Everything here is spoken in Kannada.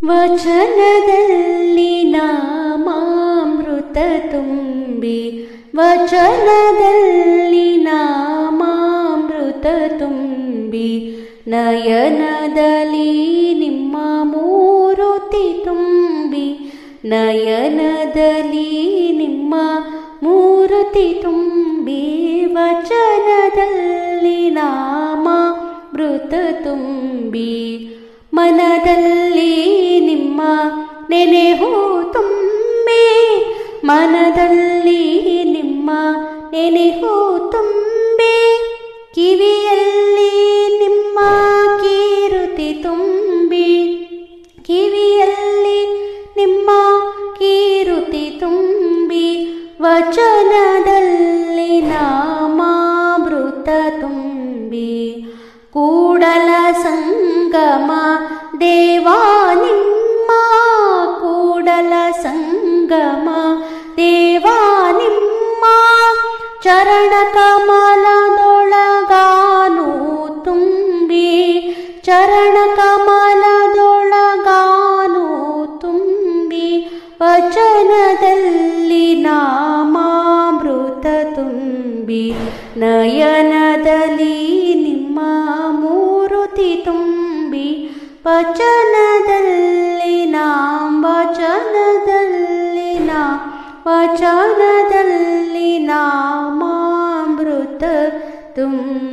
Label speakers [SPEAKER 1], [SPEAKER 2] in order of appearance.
[SPEAKER 1] ವಚನದಲ್ಲಿ ನಾಮಾಮೃತ ತುಂಬಿ, ವಚನದಲ್ಲಿ ನಾಮಾಮೃತ ತುಂಬಿ, ನಯನದಲ್ಲಿ ನಿಮ್ಮ ಮೂರುತಿ ತುಂಬಿ, ನಯನದಲ್ಲಿ ನಿಮ್ಮ ಮೂರುತಿ ತುಂಬಿ, ವಚನದಲ್ಲಿ ನಾಮಾಮೃತ ತುಂಬಿ, ಮನದಲ್ಲಿ ನಿಮ್ಮ ನೆನೆಹೂ ತುಂಬಿ, ಮನದಲ್ಲಿ ನಿಮ್ಮ ನೆನೆಹೂ ತುಂಬಿ, ಕಿವಿಯಲ್ಲಿ ನಿಮ್ಮ ಕೀರುತಿ ತುಂಬಿ, ಕಿವಿಯಲ್ಲಿ ನಿಮ್ಮ ಕೀರುತಿ ತುಂಬಿ, ವಚನದಲ್ಲಿ ನಾಮಾಮೃತ ತುಂಬಿ, ಕೂಡಲ ಸಂಗಮ ದೇವಾ ನಿಮ್ಮ, ಕೂಡಲ ಸಂಗಮ ದೇವಾ ನಿಮ್ಮ, ಚರಣ ಕಮಲದೊಳಗಾನು ತುಂಬಿ, ಚರಣ ಕಮಲದೊಳಗಾನು ತುಂಬಿ, ವಚನದಲ್ಲಿ ನಾಮಾಮೃತ ತುಂಬಿ, ನಯನದಲ್ಲಿ ನಿಮ್ಮ ಮೂರುತಿ ತುಂಬಿ, ವಚನದಲ್ಲಿ ವಚನದಲ್ಲಿ ನಾಮಾಮೃತ ತುಂಬಿ.